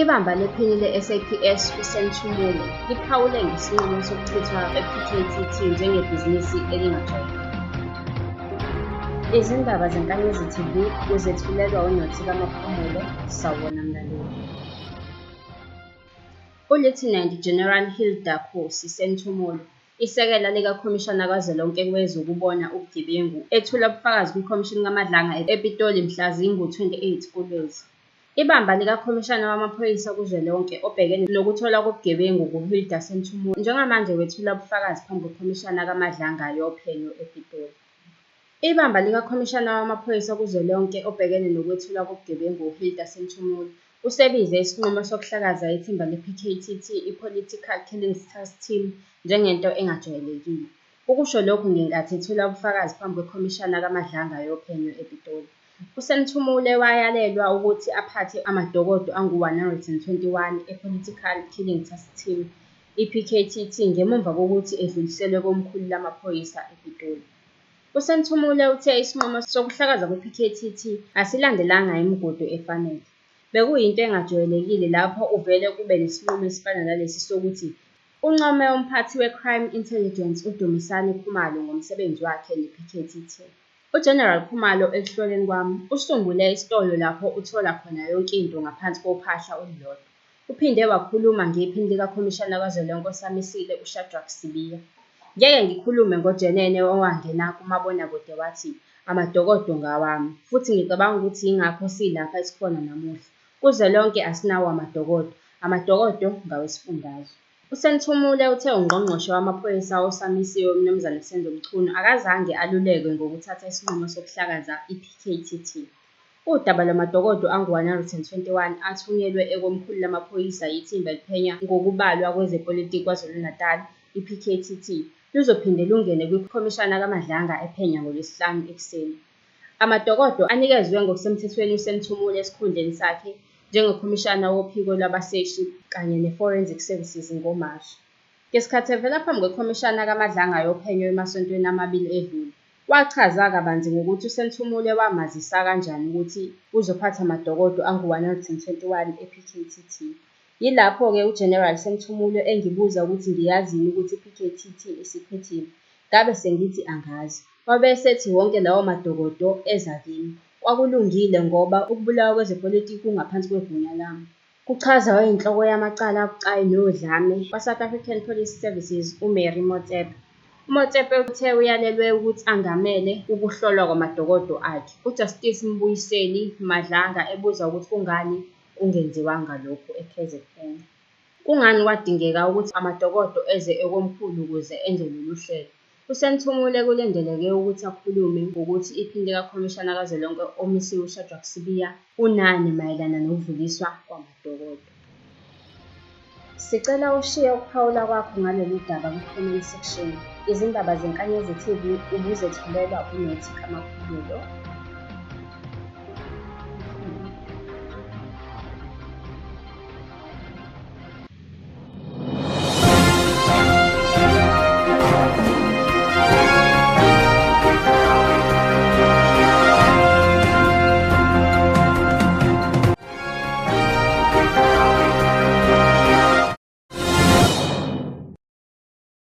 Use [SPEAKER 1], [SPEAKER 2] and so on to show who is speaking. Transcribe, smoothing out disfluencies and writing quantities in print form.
[SPEAKER 1] Ibamba lephini le-SAPS uSenthumulo liphawule ngesinqumo sokuchithwa kwe-PKTT njengebhizinisi elingajwayelekile. Izindaba zeNkanyezi TV uzethulelwa uNothiba Maphumulo, sawubona mlaleli. uLieutenant General Hilda Khosi Senthumulo, isekela likaKhomishana Kazwelonke Wezokubona Ubugebengu, ethula ubufakazi kwiKhomishini kaMadlanga ePitoli mhla zingu-28 kuLwezi. Ibamba likaKhomishana Wamaphoyisa Kuzwelonke obhekene nokutholwa kobugebengu nguHilda Senthumulo njengamanje wethula ubufakazi phambi kweKhomishana kaMadlanga yophenyo ePitoli. Ibamba likaKhomishana Wamaphoyisa Kuzwelonke obhekene nokwethulwa kobugebengu uHilda Senthumulo usebize isinqumo sokuhlakaza ithimba le-PKTT i-Political Killing Task Team njengento engajwayelekile. Ukusho lokhu ngenkathi ethula ubufakazi phambi kweKhomishana kaMadlanga yophenyo ePitoli. uSenthumulo wayalelwa ukuthi aphathe amadokodo angu-121 e-Political Killing Task Team, i-PKTT, ngemuva kokuthi edluliselwe komkhulu lamaphoyisa ePitoli. uSenthumulo uthe isinqumo sokuhlakaza kwe-PKTT asilandelanga imigudu efanele. Bekuyinto engajwayelekile lapho uvele kube nesinqumo esifana nalesi sokuthi uncome umphathi we-Crime Intelligence uDumisani Khumalo ngomsebenzi wakhe ne-PKTT. uGeneral Khumalo ekuhloleni kwami usungule isitolo lapho uthola khona yonke into ngaphansi kophahla olulodwa. Uphinde wakhuluma ngephini likaKhomishana Kazwelonke osamisile uShadrack Sibiya. Ngeke ngikhulume ngojenene owangena kumabonakude wathi amadokodo ngawami, futhi ngicabanga ukuthi yingakho silapha esikhona namuhla. Kuzwelonke asinawo amadokodo ngawesifundazwe. uSenthumulo uthe uNgqongqoshe Wamaphoyisa osamisiwe uMnuz Senzo Mchunu akazange alulekwe ngokuthatha isinqumo sokuhlakaza i-PKTT. Udaba lwamadokodo angu-121 athunyelwe ekomkhulu lamaphoyisa yithimba eliphenya ngokubalwa kwezepolitiki KwaZulu-Natal, i-PKTT, luzophinde lungene kwiKhomishana kaMadlanga ephenya ngoLwesihlanu ekuseni. Amadokodo anikezwe ngokusemthethweni uSenthumulo esikhundleni sakhe njengokhomishana wophiko lwabaseshi kanye ne-Forensic Services ngoMashi. Ngesikhathi evela phambi kweKhomishana kaMadlanga yophenyo emasontweni amabili edlule, wachaza kabanzi ngokuthi uSenthumulo wamazisa kanjani ukuthi uzophatha amadokodo angu-121 e-PKTT. Yilapho-ke uGeneral Senthumulo engibuza ukuthi ngiyazini ukuthi i-PKTT isiphethiwe. Ngabe sengithi angazi. Wabese ethi wonke lawo madokodo eza kimi. Kwakulungile ngoba ukubulawa kwezepolitiki kungaphansi kwegunya lami. Kuchaza oyinhloko yamacala abucayi nodlame kwa-South African Police Services uMary Motsepe. uMotsepe uthe uyalelwe ukuthi angamele ukuhlolwa kwamadokodo akhe. uJustice Mbuyiseni Madlanga ebuza ukuthi kungani kungenziwanga lokhu eKZN. Kungani kwadingeka ukuthi amadokodo eze ekomkhulu ukuze enze lolu hlelo? uSenthumulo kulindeleke ukuthi akhulume ngokuthi iphini likaKhomishana Kazwelonke omisiwe uShadrack Sibiya unani mayelana nokudluliswa kwamadokodo. Sicela ushiye ukuphawula kwakho ngalolu daba kwi-comment section. Izindaba zeNkanyezi TV ubuzethulelwa uNothiba Maphumulo.